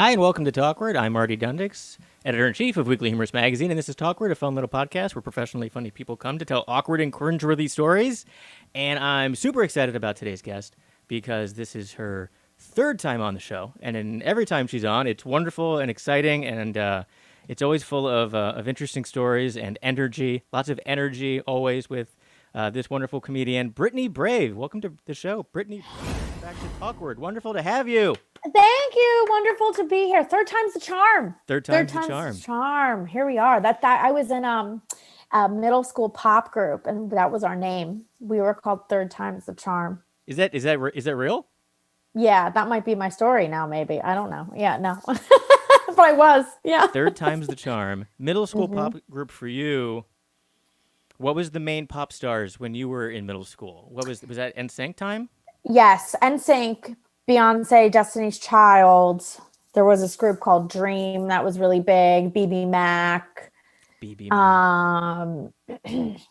Hi, and welcome to Talkward. I'm Marty Dundix, editor-in-chief of Weekly Humorist magazine, and this is Talkward, a fun little podcast where professionally funny people come to tell awkward and cringeworthy stories. And I'm super excited about today's guest because this is her third time on the show, and every time she's on, it's wonderful and exciting, and it's always full of interesting stories and energy, lots of energy always with this wonderful comedian, Brittany Brave. Welcome to the show, Brittany. Back to Talkward. Wonderful to have you. Thank you. Wonderful to be here. Third time's the charm. Third time's the charm. Charm. Here we are. That I was in a middle school pop group, and that was our name. We were called Third Time's the Charm. Is that real? Yeah, that might be my story now. Maybe I don't know. Yeah, no, but I was. Yeah. Third time's the charm. Middle school pop group for you. What was the main pop stars when you were in middle school? Was that NSYNC time? Yes, NSYNC, Beyonce, Destiny's Child. There was this group called Dream that was really big. BB Mac.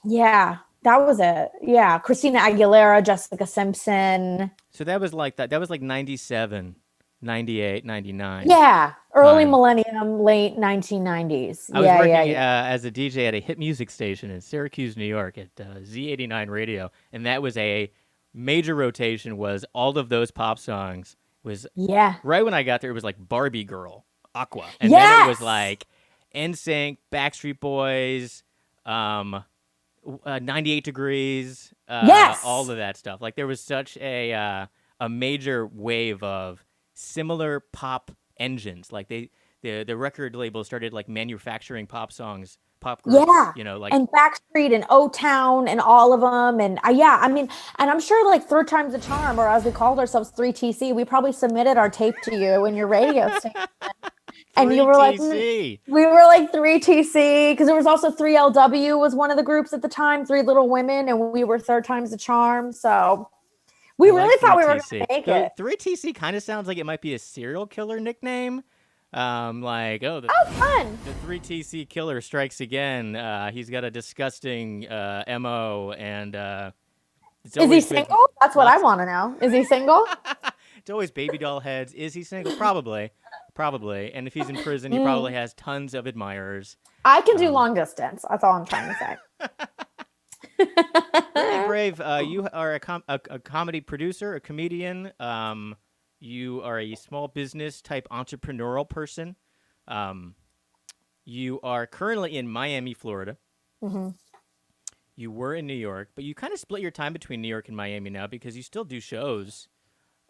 Yeah, that was it. Yeah, Christina Aguilera, Jessica Simpson. So that was like that. That was like 97, 98, 99. Yeah, early millennium, late 1990s. I was working as a DJ at a hit music station in Syracuse, New York at Z89 Radio, and that was a major rotation was all of those pop songs was right when I got there. It was like Barbie Girl, Aqua, and then it was like NSYNC, Backstreet Boys, 98 Degrees, all of that stuff. Like there was such a major wave of similar pop engines. Like the record label started like manufacturing pop songs. Pop groups, like and Backstreet and O-Town and all of them, and and I'm sure like Third Time's the Charm, or as we called ourselves, 3TC. We probably submitted our tape to you in your radio station, and you were like, we were like 3TC because there was also 3LW was one of the groups at the time, Three Little Women, and we were Third Time's the Charm. So we really thought we were going to make it. 3TC kind of sounds like it might be a serial killer nickname. Fun. The 3TC killer strikes again. He's got a disgusting MO, and is he single? That's what I want to know. Is he single? It's always baby doll heads. Is he single? Probably. And if he's in prison, he probably has tons of admirers. I can do long distance. That's all I'm trying to say. Pretty brave. You are a comedy producer, a comedian. You are a small business type entrepreneurial person. You are currently in Miami, Florida. Mm-hmm. You were in New York, but you kind of split your time between New York and Miami now because you still do shows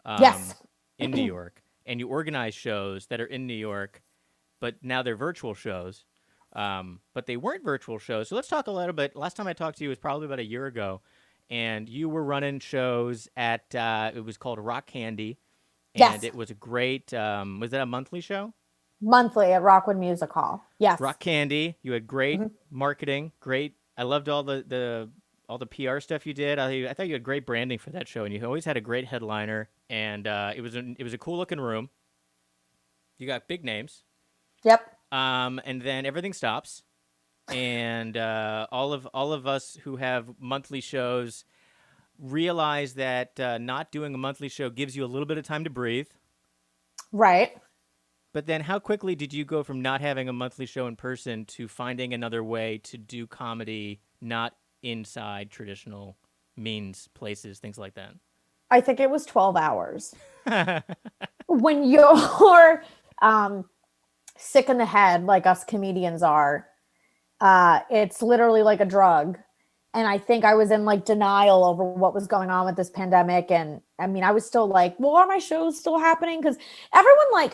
in New York. And you organize shows that are in New York, but now they're virtual shows. But they weren't virtual shows. So let's talk a little bit. Last time I talked to you was probably about a year ago. And you were running shows at, it was called Rock Candy. And it was a great, was that a monthly show? Monthly at Rockwood Music Hall. Yes. Rock Candy. You had great marketing, great. I loved all the PR stuff you did. I thought you had great branding for that show, and you always had a great headliner. And it was a cool looking room. You got big names. Yep. And then everything stops, and all of us who have monthly shows realize that not doing a monthly show gives you a little bit of time to breathe. Right. But then how quickly did you go from not having a monthly show in person to finding another way to do comedy not inside traditional means, places, things like that? I think it was 12 hours. When you're sick in the head like us comedians are, it's literally like a drug. And I think I was in like denial over what was going on with this pandemic. And I mean, I was still like, well, are my shows still happening? Because I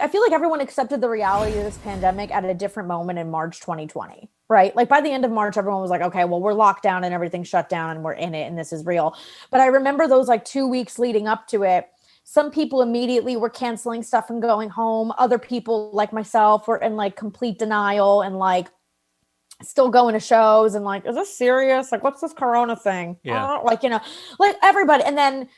feel like everyone accepted the reality of this pandemic at a different moment in March 2020, right? Like by the end of March, everyone was like, okay, well, we're locked down and everything's shut down and we're in it and this is real. But I remember those like 2 weeks leading up to it. Some people immediately were canceling stuff and going home. Other people like myself were in like complete denial and like, still going to shows and like, is this serious? Like, what's this Corona thing? Yeah. Like everybody. And then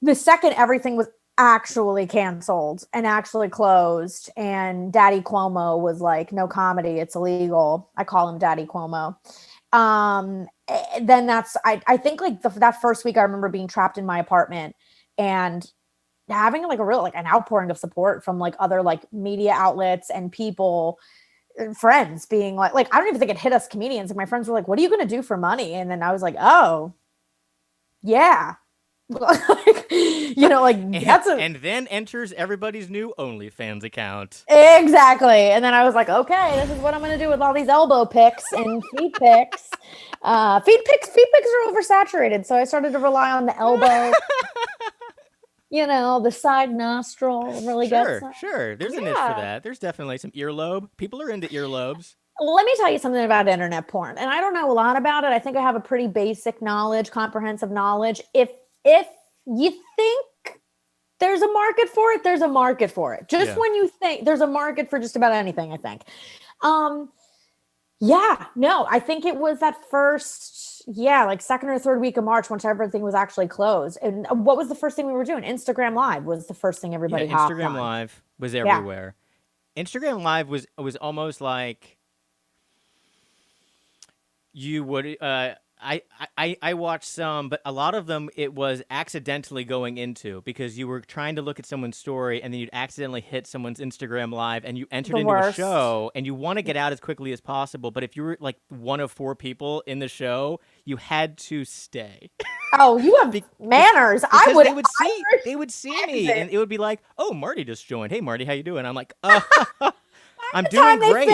the second everything was actually canceled and actually closed and Daddy Cuomo was like, no comedy, it's illegal. I call him Daddy Cuomo. Then I think like that first week I remember being trapped in my apartment and having like a real, like an outpouring of support from like other like media outlets and people, friends being like, I don't even think it hit us comedians. And my friends were like, what are you going to do for money? And then I was like, oh yeah. Like, like that's And then enters everybody's new OnlyFans account. exactly. And then I was like, okay, this is what I'm going to do with all these elbow pics and feet pics. Feet pics are oversaturated. So I started to rely on the elbow, the side nostril really gets them. Sure. There's a niche for that. There's definitely some earlobe. People are into earlobes. Let me tell you something about internet porn. And I don't know a lot about it. I think I have a pretty basic knowledge, comprehensive knowledge. If you think there's a market for it, there's a market for it. Just when you think there's a market for just about anything, I think. I think it was that first, like second or third week of March, once everything was actually closed. And what was the first thing we were doing? Instagram Live was the first thing everybody hopped on. Instagram Live was everywhere. Yeah. Instagram Live was almost like you would I watched some, but a lot of them it was accidentally going into, because you were trying to look at someone's story and then you'd accidentally hit someone's Instagram Live and you entered into a show and you want to get out as quickly as possible. But if you were like one of 4 people in the show, you had to stay. Oh, you have manners. They would see me and it would be like, oh, Marty just joined. Hey, Marty, how you doing? I'm like, I'm doing great.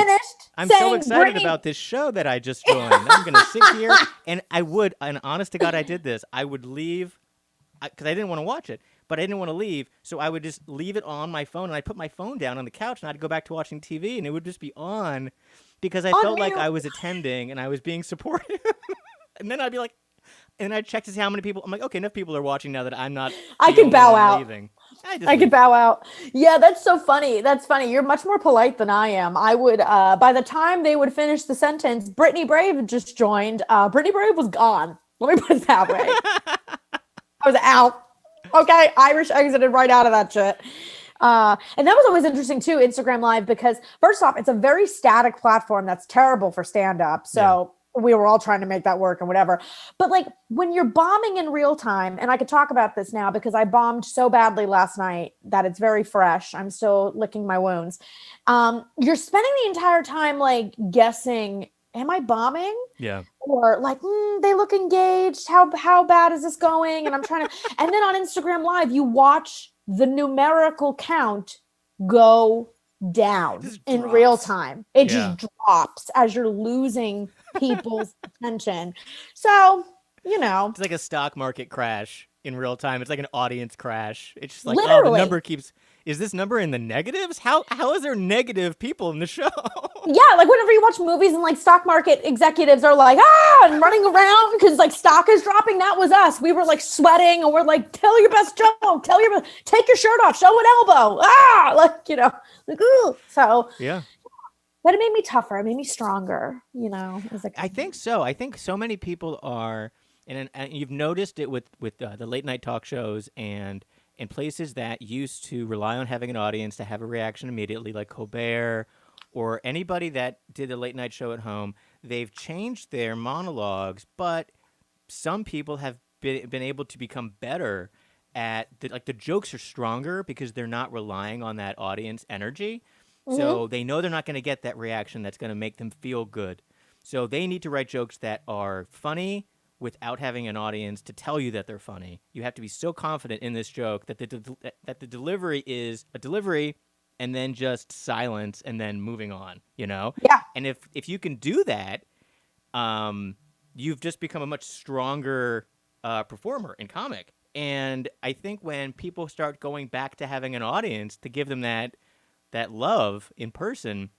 I'm so excited about this show that I just joined. I'm going to sit here, and and honest to God, I did this. I would leave, because I didn't want to watch it, but I didn't want to leave, so I would just leave it on my phone, and I'd put my phone down on the couch, and I'd go back to watching TV, and it would just be on, because I felt like I was attending, and I was being supportive. And then I'd be like, and I'd check to see how many people. I'm like, okay, enough people are watching now that I'm not. I can bow out. Leaving. I could bow out. Yeah, that's so funny. That's funny. You're much more polite than I am. I would, by the time they would finish the sentence, Brittany Brave just joined. Brittany Brave was gone. Let me put it that way. I was out. Okay, Irish exited right out of that shit. And that was always interesting too, Instagram Live, because first off, it's a very static platform that's terrible for stand-up. So we were all trying to make that work and whatever. But like when you're bombing in real time, and I could talk about this now because I bombed so badly last night that it's very fresh. I'm still licking my wounds. You're spending the entire time like guessing, am I bombing? Yeah. Or like, they look engaged. How bad is this going? And I'm trying to, and then on Instagram Live, you watch the numerical count go down in real time. It just drops as you're losing people's attention. So, it's like a stock market crash in real time. It's like an audience crash. It's just like, literally. Oh, the number is this number in the negatives? How is there negative people in the show? Yeah, like whenever you watch movies and like stock market executives are like, and running around because like stock is dropping. That was us. We were like sweating and we're like, tell your best joke, take your shirt off, show an elbow. So yeah. But it made me tougher. It made me stronger, I think so. I think so many people are, and you've noticed it with the late night talk shows and places that used to rely on having an audience to have a reaction immediately, like Colbert or anybody that did a late night show at home. They've changed their monologues, but some people have been able to become better at the jokes are stronger because they're not relying on that audience energy. Mm-hmm. So they know they're not going to get that reaction that's going to make them feel good. So they need to write jokes that are funny without having an audience to tell you that they're funny. You have to be so confident in this joke that the delivery is a delivery and then just silence and then moving on, Yeah. And if you can do that, you've just become a much stronger performer in comic. And I think when people start going back to having an audience to give them that love in person,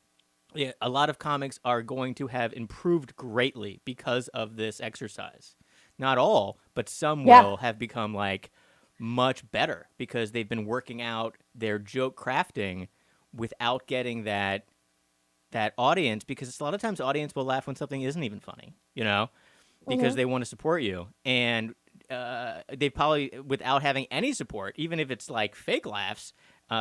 a lot of comics are going to have improved greatly because of this exercise. Not all, but some will have become like much better because they've been working out their joke crafting without getting that audience, because a lot of times audience will laugh when something isn't even funny, because they want to support you. And they probably, without having any support, even if it's like fake laughs,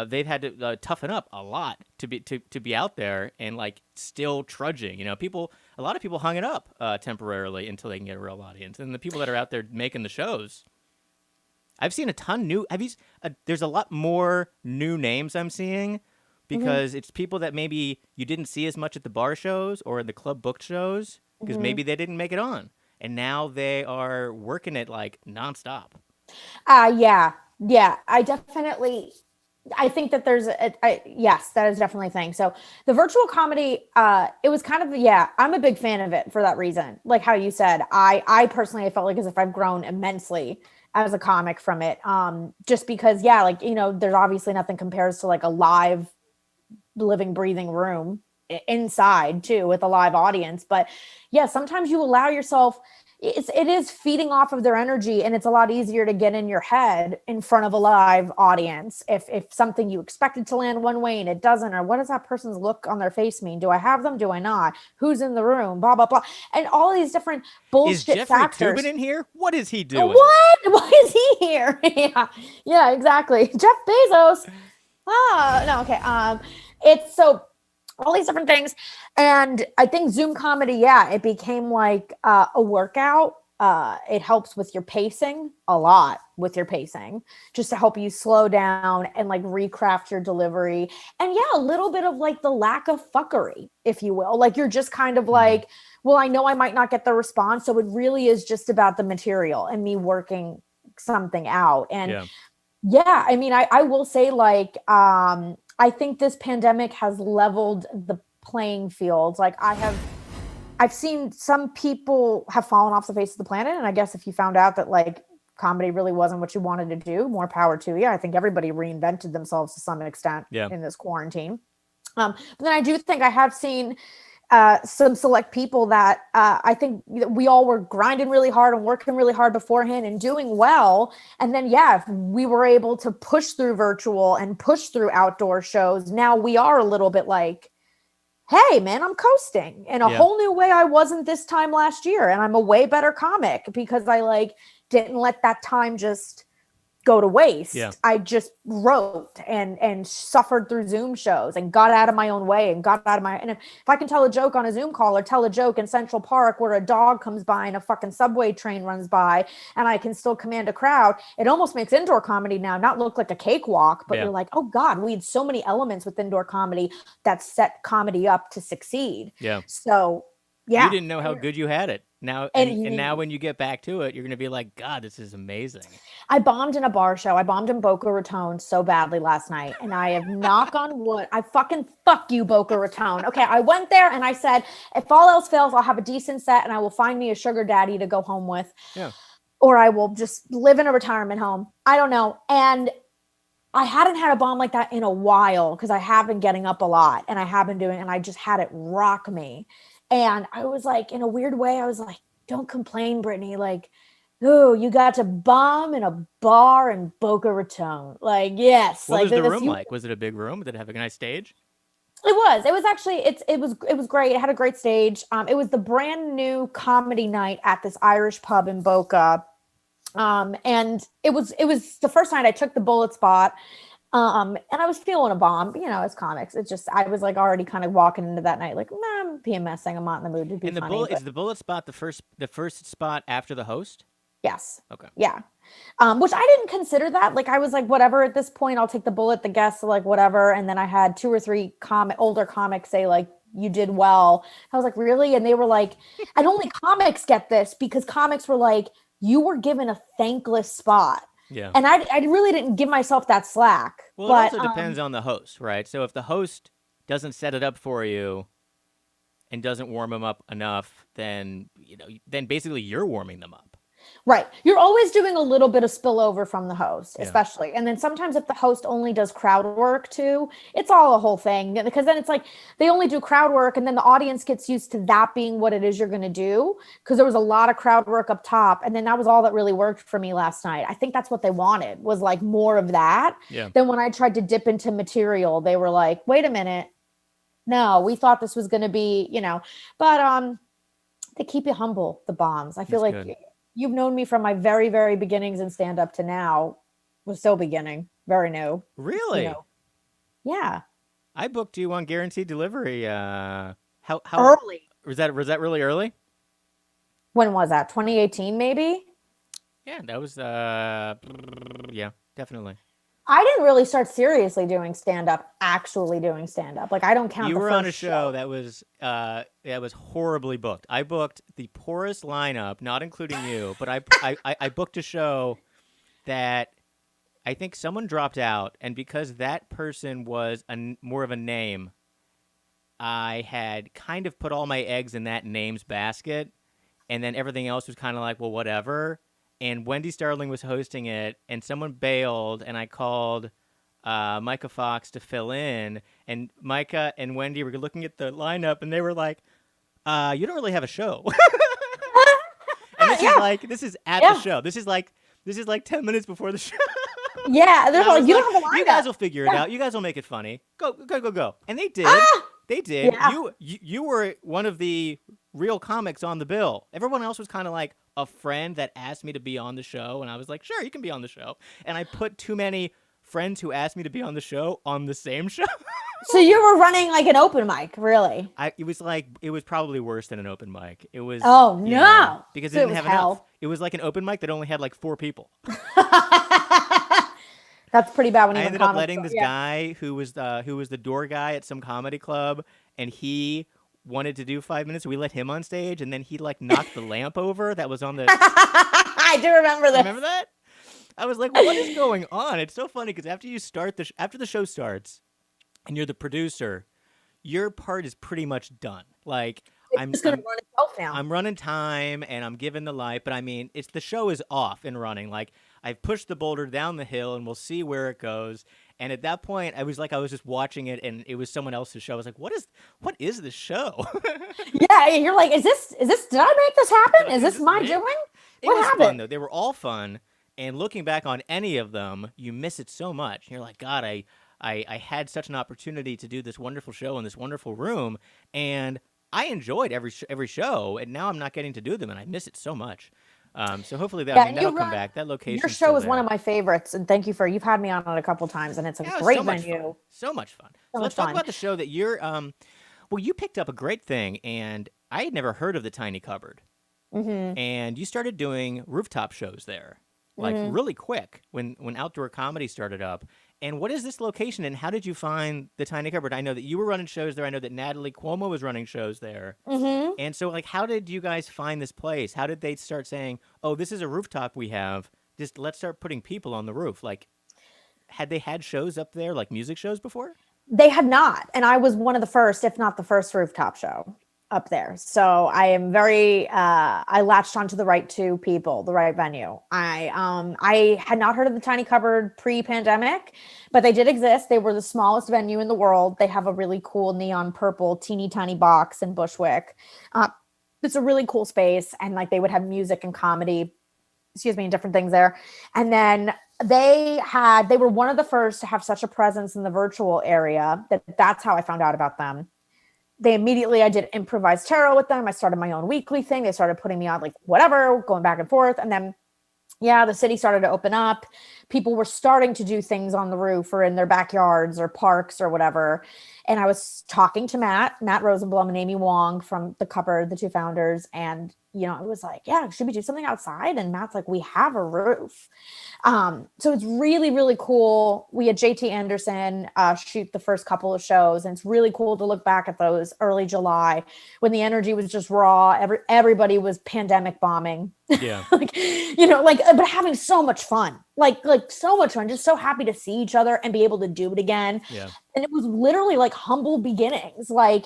they've had to toughen up a lot to be out there and like still trudging. A lot of people hung it up temporarily until they can get a real audience. And the people that are out there making the shows, I've seen a ton new. There's a lot more new names I'm seeing Hmm. because it's people that maybe you didn't see as much at the bar shows or in the club booked shows because Hmm. maybe they didn't make it on, and now they are working it like nonstop. Yeah, yeah. I think that yes, that is definitely a thing. So the virtual comedy, it was kind of, yeah, I'm a big fan of it for that reason. Like how you said, I personally, I felt like as if I've grown immensely as a comic from it. Just because, yeah, like, there's obviously nothing compares to like a live living, breathing room inside too with a live audience. But yeah, sometimes you allow yourself, it is feeding off of their energy, and it's a lot easier to get in your head in front of a live audience if something you expected to land one way and it doesn't, or what does that person's look on their face mean, do I have them, do I not, who's in the room, blah blah blah, and all these different Is bullshit Jeffrey Tubin factors. in here? What is he doing? What? Why is he here? Yeah, yeah, exactly. Jeff Bezos. No, okay. It's so all these different things, and I think Zoom comedy, yeah, it became like a workout. It helps with your pacing a lot, with your pacing, just to help you slow down and like recraft your delivery, and yeah, a little bit of like the lack of fuckery, if you will. Like you're just kind of Hmm. like, well, I know I might not get the response, so it really is just about the material and me working something out. And Yeah. yeah, I mean, I will say, like, I think this pandemic has leveled the playing field. Like I've seen some people have fallen off the face of the planet, and I guess if you found out that like comedy really wasn't what you wanted to do, more power to you. I think everybody reinvented themselves to some extent Yeah. in this quarantine. But then I do think I have seen some select people that I think we all were grinding really hard and working really hard beforehand and doing well. And then, yeah, we were able to push through virtual and push through outdoor shows. Now we are a little bit like, hey, man, I'm coasting in a Yeah. whole new way I wasn't this time last year. And I'm a way better comic because I like didn't let that time just go to Yeah. waste. I just wrote and suffered through Zoom shows and got out of my own way and got out of my, and if I can tell a joke on a Zoom call or tell a joke in Central Park where a dog comes by and a fucking subway train runs by and I can still command a crowd, it almost makes indoor comedy now not look like a cakewalk, but Yeah. you're like, oh God, we had so many elements with indoor comedy that set comedy up to succeed. Yeah. So You yeah. didn't know how good you had it. Now and now And when you get back to it, you're gonna be like, God, this is amazing. I bombed in a bar show. I bombed in Boca Raton so badly last night. And I have knock on wood. I fucking fuck you, Boca Raton. Okay. I went there and I said, if all else fails, I'll have a decent set and I will find me a sugar daddy to go home with, Yeah. or I will just live in a retirement home. I don't know. And I hadn't had a bomb like that in a while because I have been getting up a lot and I have been doing, and I just had it rock me. And I was like, in a weird way, I was like, don't complain, Brittany. Like, oh, you got to bomb in a bar in Boca Raton. Like, yes, What like was the this. room You like? Was it a big room? Did it have a nice stage? It was. It was actually. It was great. It had a great stage. It was the brand new comedy night at this Irish pub in Boca. And it was the first night I took the bullet spot. And I was feeling a bomb, as comics. It's just I was like already kind of walking into that night, like, nah, I'm PMSing. I'm not in the mood to be And the funny. bullet But is the bullet spot the first spot after the host? yes. Okay. Yeah. Which I didn't consider that. Like I was like, whatever, at this point, I'll take the bullet, the guests, like whatever. And then I had two or three older comics say, like, you did well. I was like, really? And they were like, and only comics get this because comics were like, you were given a thankless spot. Yeah. And I really didn't give myself that slack. Well, it But also depends on the host, right? So if the host doesn't set it up for you and doesn't warm them up enough, then then basically you're warming them up. right. You're always doing a little bit of spillover from the host, Yeah. especially. And then sometimes if the host only does crowd work too, it's all a whole thing because then it's like they only do crowd work and then the audience gets used to that being what it is you're going to do because there was a lot of crowd work up top and then that was all that really worked for me last night. I think that's what they wanted was like more of that. Yeah. Then when I tried to dip into material, they were like, "Wait a minute. No, we thought this was going to be, but they keep you humble, the bombs. I feel That's like good. you've known me from my very, very beginnings in stand up to now. Was still beginning, very new. Really? Yeah, I booked you on guaranteed delivery. How early. was that really early? When was that? 2018, maybe. Yeah, that was yeah, definitely. I didn't really start seriously doing stand up, actually doing stand up. Like I don't count You the were on a first show show. that was horribly booked. I booked the poorest lineup, not including you, but I booked a show that I think someone dropped out, and because that person was more of a name, I had kind of put all my eggs in that name's basket, and then everything else was kind of like, well, whatever. And Wendy Starling was hosting it, and someone bailed, and I called Micah Fox to fill in, and Micah and Wendy were looking at the lineup, and they were like, "You don't really have a show." And Yeah, this is at the yeah, show. This is like 10 minutes before the show. yeah. And They're I like, was you like, don't have a "You lineup. guys will figure it Yeah. out. You guys will make it funny. Go, go, go, go." And they did. Ah, They did. yeah. You were one of the real comics on the bill. Everyone else was kind of like a friend that asked me to be on the show, and I was like, "Sure, you can be on the show." And I put too many friends who asked me to be on the show on the same show. So you were running like an open mic, really? It was probably worse than an open mic. It was, Oh yeah, no. because it So it didn't was have enough. hell. It was like an open mic that only had like 4 people. That's pretty bad when I even ended up comics letting go. this Yeah. guy who was the door guy at some comedy club, and he wanted to do 5 minutes. So we let him on stage, and then he like knocked the lamp over that was on the. I do remember Remember this. that? I was like, "What is going on?" It's so funny because after you start after the show starts, and you're the producer, your part is pretty much done. Like It's just gonna run itself now. I'm running time and I'm giving the light, but I mean, it's the show is off and running. Like I've pushed the boulder down the hill and we'll see where it goes. And at that point, I was just watching it and it was someone else's show. I was like, what is this show? Yeah, you're like, is this did I make this happen? Is Is this this my me? doing? It What was fun happened? though. They were all fun. And looking back on any of them, you miss it so much. You're like, God, I had such an opportunity to do this wonderful show in this wonderful room, and I enjoyed every show, and now I'm not getting to do them, and I miss it so much. So hopefully that I Yeah, mean and that'll you come run back. That your location's show still is one there. of my favorites, and thank you for you've had me on it a couple times, and it's a Yeah, it was great so much fun. venue. So much fun. So So much let's talk fun. about the show that you're well, you picked up a great thing, and I had never heard of the Tiny Cupboard. Mm-hmm. And you started doing rooftop shows there, like Mm-hmm. really quick when outdoor comedy started up. And what is this location, and how did you find the Tiny Cupboard? I know that you were running shows there. I know that Natalie Cuomo was running shows there. Mm-hmm. And so, like, how did you guys find this place? How did they start saying, "Oh, this is a rooftop we have. Just let's start putting people on the roof"? Like, had they had shows up there, like music shows before? They had not, and I was one of the first, if not the first, rooftop show up there. So I am very I latched onto the right two people, the right venue. I had not heard of the Tiny Cupboard pre-pandemic, but they did exist. They were the smallest venue in the world. They have a really cool neon purple teeny tiny box in Bushwick. Uh, it's a really cool space, and like they would have music and comedy, excuse me, and different things there. And then they were one of the first to have such a presence in the virtual area that's how I found out about them. I did improvised tarot with them. I started my own weekly thing. They started putting me on like whatever, going back and forth. And then yeah, the city started to open up. People were starting to do things on the roof or in their backyards or parks or whatever. And I was talking to Matt Rosenblum and Amy Wong from the Cupboard, the two founders. And, you know, it was like, yeah, should we do something outside? And Matt's like, we have a roof. So it's really, really cool. We had JT Anderson shoot the first couple of shows, and it's really cool to look back at those early July when the energy was just raw. Everybody was pandemic bombing. Yeah. Like, you know, like, but having so much fun, like so much fun, just so happy to see each other and be able to do it again. Yeah. And it was literally like humble beginnings. Like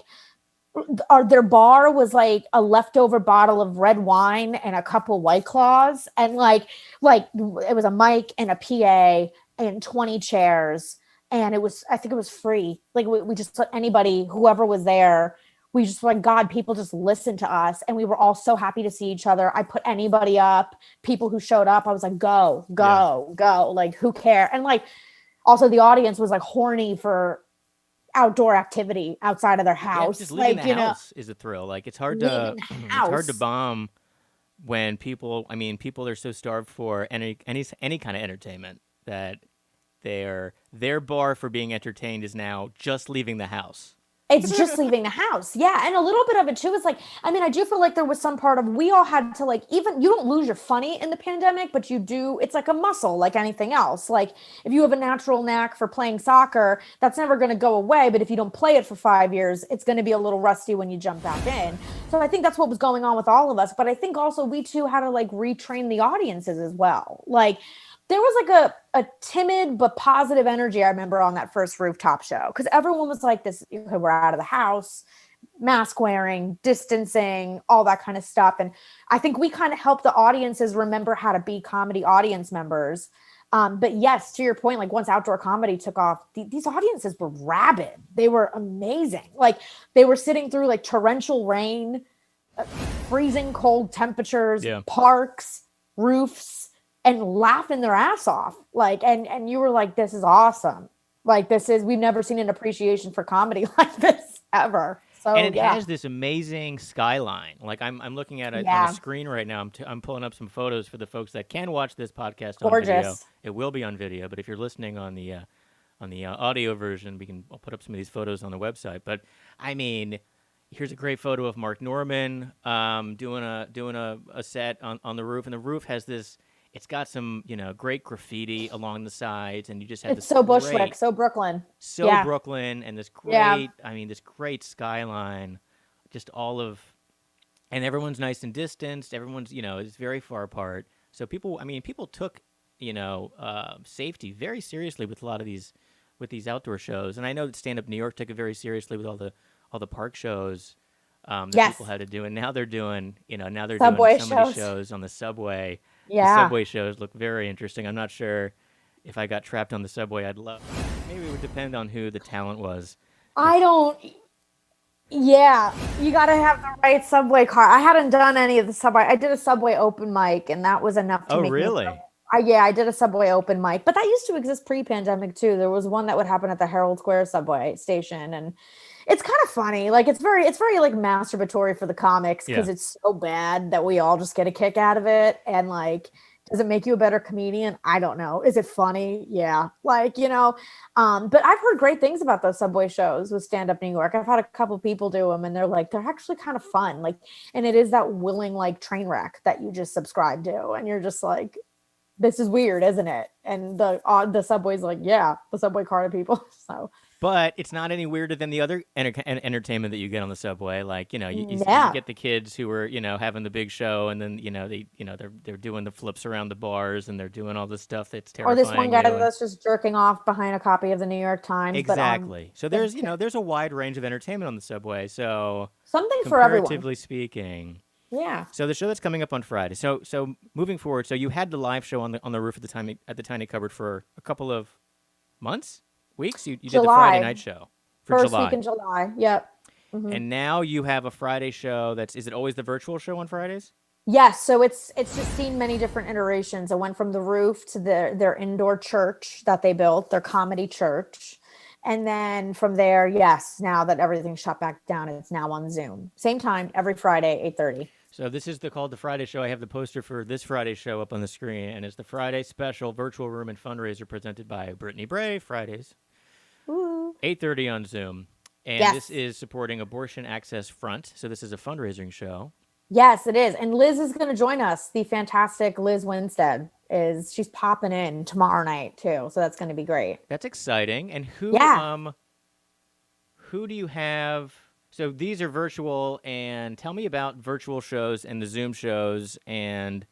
their bar was like a leftover bottle of red wine and a couple White Claws, and like it was a mic and a PA and 20 chairs, and I think it was free. Like we just let anybody, whoever was there, we just like, God, people just listened to us, and we were all so happy to see each other. I put anybody up, people who showed up, I was like, go, Yeah. go, go, like who care? And like also the audience was like horny for outdoor activity outside of their Yeah, house. just leaving Like, the you know, house is a thrill. Like it's hard to leaving the it's hard to house. bomb when people are so starved for any kind of entertainment that their bar for being entertained is now just leaving the house. It's just leaving the house. Yeah. And a little bit of it too is like, I mean, I do feel like there was some part of, we all had to like, even you don't lose your funny in the pandemic, but you do, it's like a muscle, like anything else. Like if you have a natural knack for playing soccer, that's never going to go away. But if you don't play it for 5 years, it's going to be a little rusty when you jump back in. So I think that's what was going on with all of us. But I think also we too had to like retrain the audiences as well. Like, there was like a timid but positive energy I remember on that first rooftop show because everyone was like this, okay, we're out of the house, mask wearing, distancing, all that kind of stuff. And I think we kind of helped the audiences remember how to be comedy audience members. But yes, to your point, like once outdoor comedy took off, these audiences were rabid. They were amazing. Like they were sitting through like torrential rain, freezing cold temperatures, parks, roofs, and laughing their ass off. Like, and you were like, this is awesome. Like we've never seen an appreciation for comedy like this ever. So, and it has this amazing skyline. Like I'm looking at it on the screen right now. I'm pulling up some photos for the folks that can watch this podcast on video. It will be on video, but if you're listening on the audio version, I'll put up some of these photos on the website. But I mean, here's a great photo of Mark Norman doing a set on the roof, and the roof has this. It's got some, great graffiti along the sides, and you just have this. It's so Bushwick, so Brooklyn, Brooklyn, and this great, this great skyline, just all of, and everyone's nice and distanced. Everyone's, is very far apart. So people took, safety very seriously with a lot of these outdoor shows, and I know that Stand Up New York took it very seriously with all the park shows that people had to do, and now they're doing, subway doing so many shows on the subway. Yeah. The subway shows look very interesting. I'm not sure if I got trapped on the subway, I'd love. Maybe it would depend on who the talent was. Yeah, you got to have the right subway car. I hadn't done any of the subway. I did a subway open mic, and that was enough to make me. Oh, really? I did a subway open mic, but that used to exist pre-pandemic too. There was one that would happen at the Herald Square subway station, and it's kind of funny. Like it's very like masturbatory for the comics because it's so bad that we all just get a kick out of it. And like, does it make you a better comedian? I don't know. Is it funny? Yeah. Like, but I've heard great things about those subway shows with Stand Up New York. I've had a couple people do them and they're actually kind of fun. Like, and it is that willing, like train wreck that you just subscribe to. And you're just like, this is weird, isn't it? And the subway's like, the subway car to people. So. But it's not any weirder than the other entertainment that you get on the subway. Like, you get the kids who are, having the big show, and then, they're doing the flips around the bars, and they're doing all this stuff that's terrifying. Or this one guy that's just jerking off behind a copy of the New York Times. Exactly. So there's, there's a wide range of entertainment on the subway. So something for everyone. Comparatively speaking. Yeah. So the show that's coming up on Friday. So moving forward, so you had the live show on the roof at the Tiny Cupboard for a couple of months. Weeks? You did the Friday night show for First July. Week in July. Yep. Mm-hmm. And now you have a Friday show. Is it always the virtual show on Fridays? Yes. So it's just seen many different iterations. It went from the roof to their indoor church that they built, their comedy church. And then from there, yes, now that everything's shut back down, it's now on Zoom. Same time, every Friday, 8:30. So this is called the Friday show. I have the poster for this Friday show up on the screen, and it's the Friday special virtual room and fundraiser presented by Brittany Bray, Fridays. 8:30 on Zoom. And this is supporting Abortion Access Front. So this is a fundraising show. Yes, it is. And Liz is going to join us. The fantastic Liz Winstead she's popping in tomorrow night too. So that's going to be great. That's exciting. And who do you have? So these are virtual, and tell me about virtual shows and the Zoom shows and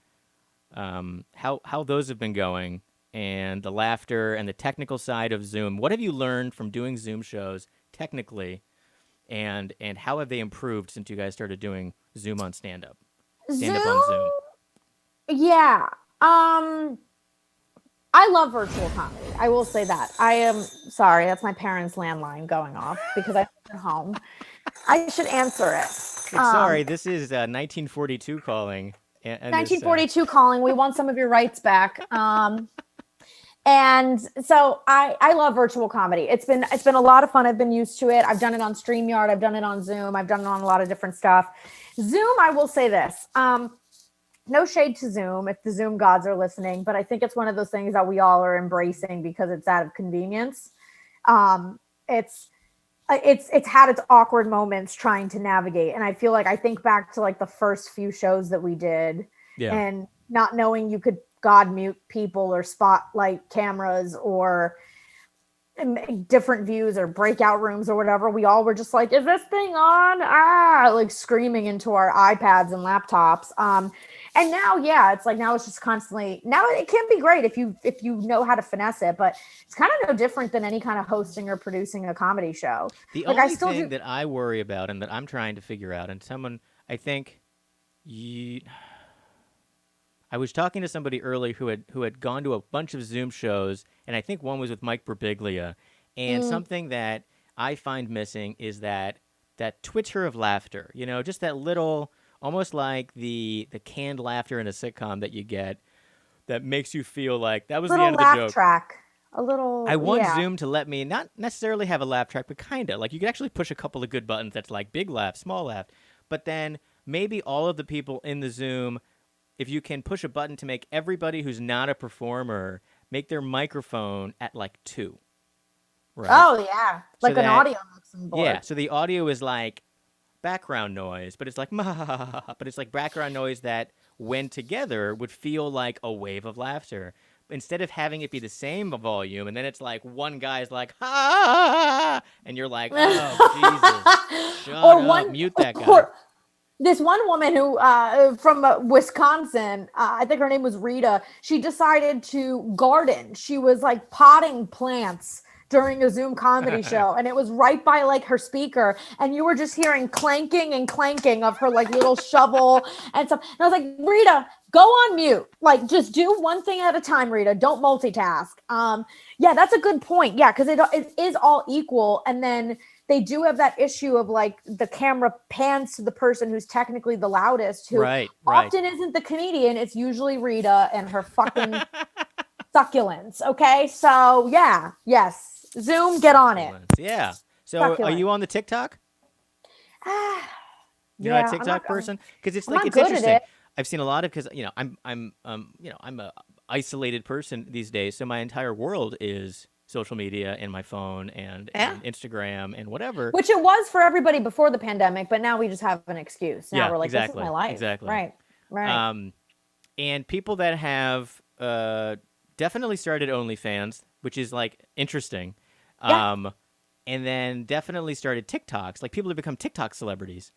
how those have been going. And the laughter and the technical side of Zoom. What have you learned from doing Zoom shows technically, and how have they improved since you guys started doing Zoom on stand-up? Stand-up on Zoom. Yeah. I love virtual comedy. I will say that. I am sorry. That's my parents' landline going off because I'm at home. I should answer it. Sorry, this is 1942 calling. 1942 calling. We want some of your rights back. And so I love virtual comedy. It's been a lot of fun. I've been used to it. I've done it on StreamYard. I've done it on Zoom. I've done it on a lot of different stuff. Zoom, I will say this. No shade to Zoom if the Zoom gods are listening, but I think it's one of those things that we all are embracing because it's out of convenience. it's had its awkward moments trying to navigate. And I feel like I think back to like the first few shows that we did Yeah. and not knowing you could God mute people or spotlight cameras or different views or breakout rooms or whatever. We all were just like, is this thing on? Like screaming into our iPads and laptops. And now, yeah, it's like now it's just constantly, now it can be great if you know how to finesse it, but it's kind of no different than any kind of hosting or producing a comedy show. The Like I only still thing do. that I worry about and that I'm trying to figure out, and someone, I think, you, I was talking to somebody earlier who had gone to a bunch of Zoom shows, and I think one was with Mike Birbiglia, and something that I find missing is that Twitter of laughter. You know, just that little, almost like the canned laughter in a sitcom that you get that makes you feel like that was the Little end of the laugh joke. track. A little, I want yeah. Zoom to let me not necessarily have a laugh track, but kind of like you could actually push a couple of good buttons that's like big laugh, small laugh, but then maybe all of the people in the Zoom, if you can push a button to make everybody who's not a performer make their microphone at like 2, right? Oh yeah. So Like an that, audio mixing yeah, board. so the audio is like background noise, but it's like but it's like background noise that when together would feel like a wave of laughter. Instead of having it be the same volume, and then it's like one guy's like ha, and you're like, oh Jesus, shut Or up, one, mute that guy. or this one woman who from Wisconsin, I think her name was Rita. She decided to garden. She was like potting plants during a Zoom comedy show, and it was right by like her speaker, and you were just hearing clanking and clanking of her like little shovel and stuff. And I was like, Rita, go on mute. Like, just do one thing at a time, Rita. Don't multitask. Yeah, that's a good point. Yeah, because it is all equal, and then they do have that issue of like the camera pans to the person who's technically the loudest, who Right, right. often isn't the comedian. It's usually Rita and her fucking succulents. Okay. So yeah, yes. Zoom, get on it. Succulents. Yeah. So are Succulent. you on the TikTok? You're not a Yeah, TikTok person? Because it's I'm like not it's good at interesting. it. I've seen a lot of because I'm a isolated person these days, so my entire world is social media and my phone and Yeah. and Instagram and whatever. Which it was for everybody before the pandemic, but now we just have an excuse. Now Yeah, we're like, this is my exactly, life. exactly. Right. Right. Um, and people that have definitely started OnlyFans, which is like interesting. Yeah. And then definitely started TikToks. Like people have become TikTok celebrities.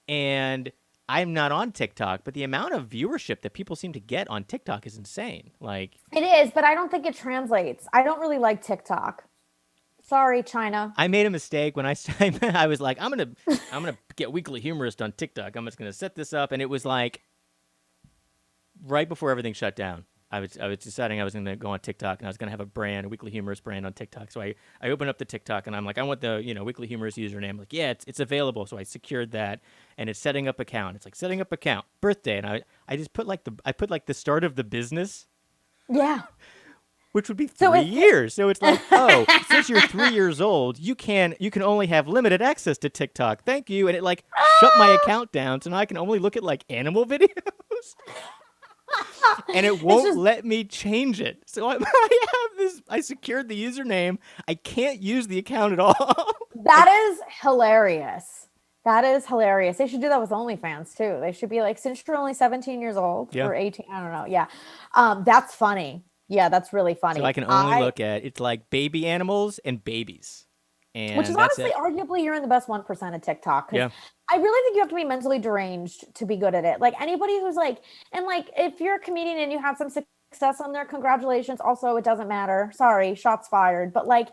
And I'm not on TikTok, but the amount of viewership that people seem to get on TikTok is insane. Like It is, but I don't think it translates. I don't really like TikTok. Sorry, China. I made a mistake when I was like, I'm gonna get Weekly Humorist on TikTok. I'm just gonna set this up, and it was like right before everything shut down. I was deciding I was going to go on TikTok and I was going to have a Weekly Humorist brand on TikTok. So I opened up the TikTok and I'm like, I want the Weekly Humorist username. I'm like, yeah, it's available. So I secured that and it's setting up account. It's like setting up account, birthday, and I just put like the start of the business, Yeah. which would be So 3 years. So it's like, oh, since you're 3 years old, you can only have limited access to TikTok. Thank you, and it like shut my account down, so now I can only look at like animal videos. And it won't just- let me change it. So I have this. I secured the username. I can't use the account at all. That is hilarious. That is hilarious. They should do that with OnlyFans too. They should be like, since you're only 17 years old Yeah. or 18, I don't know. Yeah. That's funny. Yeah, that's really funny. So I can only look at it's like baby animals and babies. And which is that's honestly, it. arguably, you're in the best 1% of TikTok. 'Cause Yeah. I really think you have to be mentally deranged to be good at it. Like anybody who's like, and like, if you're a comedian and you have some success on there, congratulations. Also, it doesn't matter. Sorry, shots fired. But like,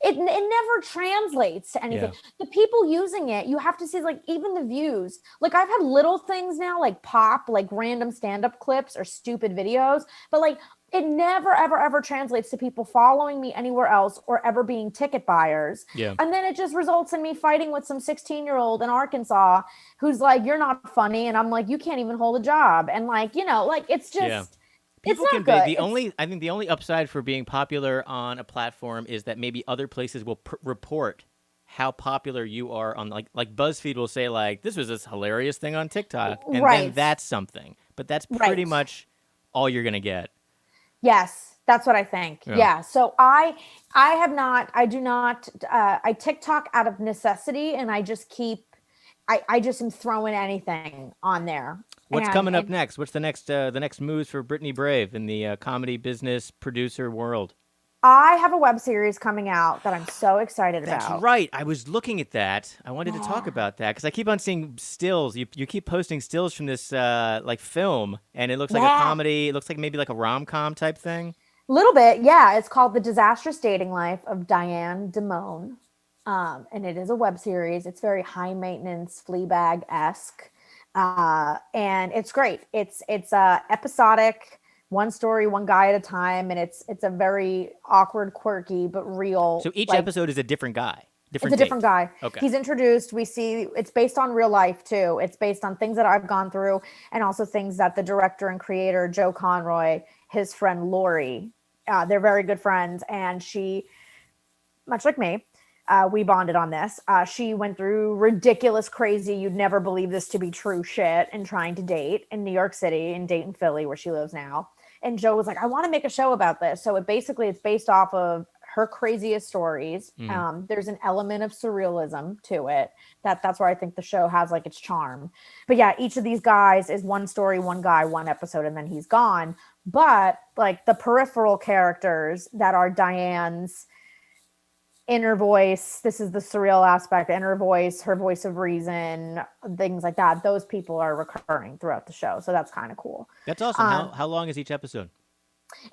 it never translates to anything. Yeah. The people using it, you have to see like even the views. Like I've had little things now, like pop, like random stand-up clips or stupid videos, but like it never, ever, ever translates to people following me anywhere else or ever being ticket buyers. Yeah. And then it just results in me fighting with some 16-year-old in Arkansas who's like, you're not funny. And I'm like, you can't even hold a job. And like, like it's just, Yeah. it's People not can good. be I think the only upside for being popular on a platform is that maybe other places will report how popular you are on like BuzzFeed will say like this was this hilarious thing on TikTok and then Right. that's something. But that's pretty Right. much all you're going to get. Yes, That's what I think. Yeah. Yeah. So I do not, I TikTok out of necessity, and I just am throwing anything on there. What's coming up And next? What's the next moves for Brittany Brave in the comedy business producer world? I have a web series coming out that I'm so excited That's about. right. I was looking at that. I wanted to talk Yeah. about that because I keep on seeing stills. You keep posting stills from this like film, and it looks like a Yeah. comedy. It looks like maybe like a rom-com type thing. Little bit. Yeah. It's called The Disastrous Dating Life of Diane Dimone. And it is a web series. It's very high maintenance, Fleabag esque. And it's great. It's episodic, one story, one guy at a time, and it's a very awkward, quirky, but real. So each Like, episode is a different guy, it's different a different date. guy. Okay. He's introduced. We see it's based on real life too. It's based on things that I've gone through, and also things that the director and creator Joe Conroy, his friend Lori, they're very good friends, and she, much like me, we bonded on this. She went through ridiculous, crazy, you'd never believe this to be true shit in trying to date in New York City, in Dayton, Philly, where she lives now. And Joe was like, I want to make a show about this. So it's based off of her craziest stories. There's an element of surrealism to it. That's where I think the show has like its charm. But yeah, each of these guys is one story, one guy, one episode, and then he's gone. But like the peripheral characters that are Diane's inner voice, this is the surreal aspect, inner voice, her voice of reason, things like that, those people are recurring throughout the show, so that's kind of cool. That's awesome. How long is each episode?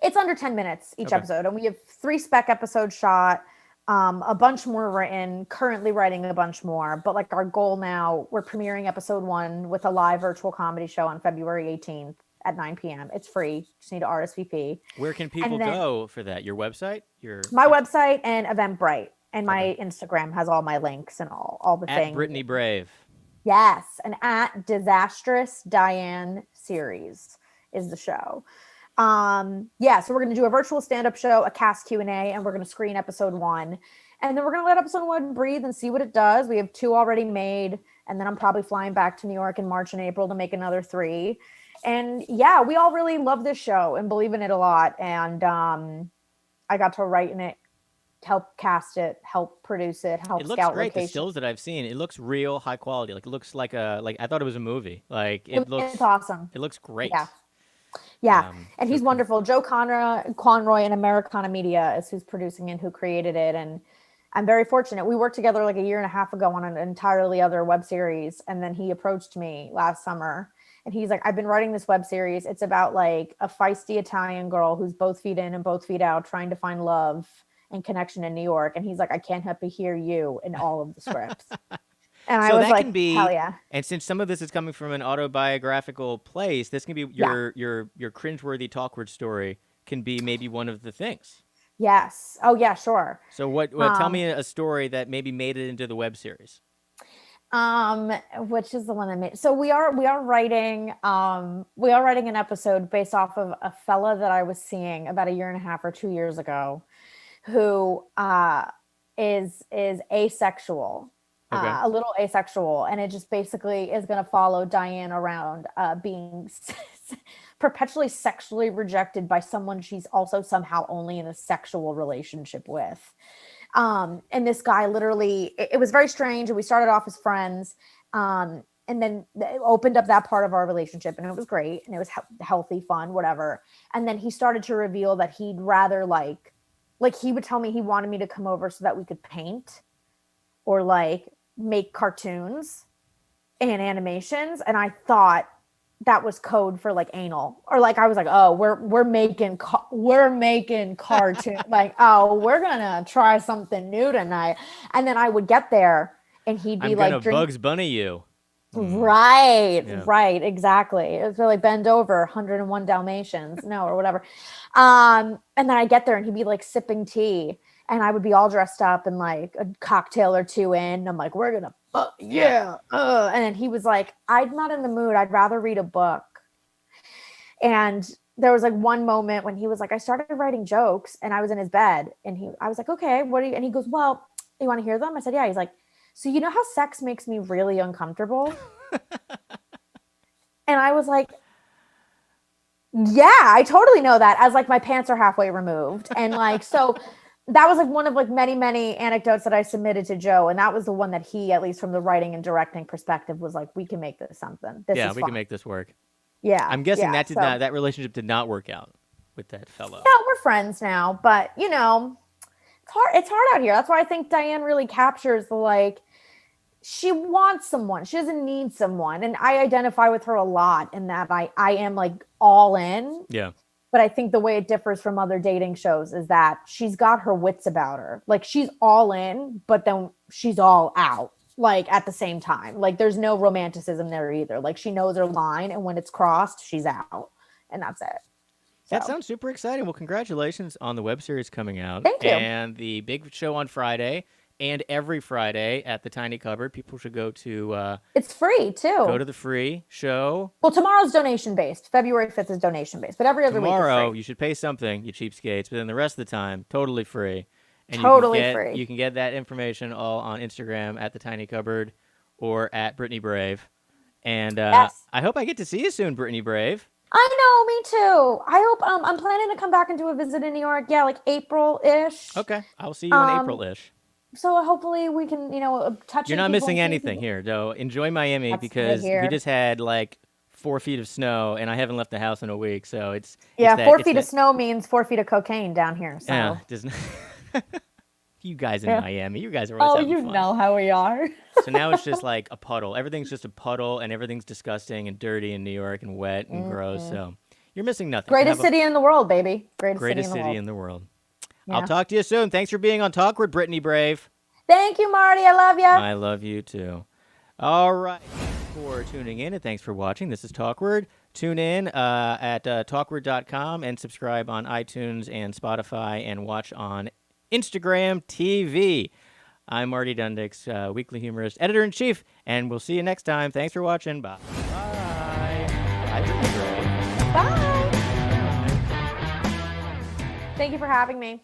It's under 10 minutes each Okay. episode, and we have 3 spec episodes shot, a bunch more written, currently writing a bunch more, but like our goal now, we're premiering episode 1 with a live virtual comedy show on February 18th at 9 p.m. It's free, just need to RSVP. Where can people go for that? Your website? My website and Eventbrite, and my Okay. Instagram has all my links and all the At things. Brittany Brave. Yes, and at Disastrous Diane Series is the show. Yeah, so we're going to do a virtual stand-up show, a cast Q&A, and we're going to screen episode 1. And then we're going to let episode 1 breathe and see what it does. We have 2 already made, and then I'm probably flying back to New York in March and April to make another 3. And yeah, we all really love this show and believe in it a lot. And I got to write in it, help cast it, help produce it, help It looks scout great. The locations. stills that I've seen, it looks real high quality. Like it looks like I thought it was a movie. Like it looks It's awesome. It looks great. Yeah. Yeah. And so he's wonderful. Joe Conroy and Americana Media is who's producing and who created it. And I'm very fortunate. We worked together like a year and a half ago on an entirely other web series. And then he approached me last summer and he's like, I've been writing this web series. It's about like a feisty Italian girl who's both feet in and both feet out, trying to find love and connection in New York. And he's like, I can't help but hear you in all of the scripts. And I So was that like, can be, hell yeah. and since some of this is coming from an autobiographical place, this can be your cringeworthy Talkward story can be maybe one of the things. Yes. Oh yeah, sure. So what tell me a story that maybe made it into the web series. Which is the one I made. So we are writing an episode based off of a fella that I was seeing about a year and a half or 2 years ago, who is asexual. Okay. A little asexual, and it just basically is going to follow Diane around being perpetually sexually rejected by someone she's also somehow only in a sexual relationship with. And this guy literally, it was very strange, and we started off as friends, and then it opened up that part of our relationship, and it was great, and it was healthy, fun, whatever. And then he started to reveal that he'd rather like he would tell me he wanted me to come over so that we could paint or like make cartoons and animations, and I thought that was code for like anal, or like I was like, oh, we're making cartoon like, oh, we're gonna try something new tonight. And then I would get there and he'd be I'm like, gonna Bugs Bunny you. Right, Yeah. right, exactly. It was really bend over, 101 Dalmatians, no, or whatever. And then I get there and he'd be like sipping tea, and I would be all dressed up and like a cocktail or 2 in. And I'm like, we're gonna, yeah. And then he was like, I'm not in the mood. I'd rather read a book. And there was like one moment when he was like, I started writing jokes, and I was in his bed, and I was like, okay, what are you? And he goes, well, you want to hear them? I said, yeah. He's like, so you know how sex makes me really uncomfortable? And I was like, Yeah, I totally know that, as like my pants are halfway removed. And like, so that was like one of like many anecdotes that I submitted to Joe. And that was the one that he, at least from the writing and directing perspective, was like, we can make this something. This Yeah, is we fun. can make this work. Yeah. I'm guessing yeah. that relationship did not work out with that fellow. Yeah, we're friends now, but you know, it's hard out here. That's why I think Diane really captures the like, she wants someone. She doesn't need someone. And I identify with her a lot in that I am like all in. Yeah. But I think the way it differs from other dating shows is that she's got her wits about her. Like she's all in, but then she's all out, like at the same time. Like there's no romanticism there either. Like she knows her line, and when it's crossed, she's out. And that's it. That sounds super exciting. Well, congratulations on the web series coming out. Thank you. And the big show on Friday. And every Friday at the Tiny Cupboard, people should go to... it's free, too. Go to the free show. Well, tomorrow's donation-based. February 5th is donation-based. But every other week is Tomorrow, free. you should pay something, you cheapskates. But then the rest of the time, totally free. And totally free. You can get that information all on Instagram at the Tiny Cupboard or at Brittany Brave. And yes. I hope I get to see you soon, Brittany Brave. I know, me too. I hope I'm planning to come back and do a visit in New York. Yeah, like April-ish. Okay, I'll see you in April-ish. So hopefully we can, touch. You're not missing anything here, though. Enjoy Miami. That's because we just had like 4 feet of snow, and I haven't left the house in a week. So it's 4 feet of snow means 4 feet of cocaine down here. So. Yeah, you guys in Miami, you guys are always having fun. Know how we are. So now it's just like a puddle. Everything's just a puddle, and everything's disgusting and dirty in New York and wet and gross. So you're missing nothing. Greatest city in the world, baby. Greatest city in the world. Yeah. I'll talk to you soon. Thanks for being on Talkward, Brittany Brave. Thank you, Marty. I love you. I love you, too. All right. Thanks for tuning in, and thanks for watching. This is Talkward. Tune in at talkward.com and subscribe on iTunes and Spotify and watch on Instagram TV. I'm Marty Dundix, Weekly Humorist, Editor-in-Chief, and we'll see you next time. Thanks for watching. Bye. Bye. Bye, Brittany Brave. Bye. Thank you for having me.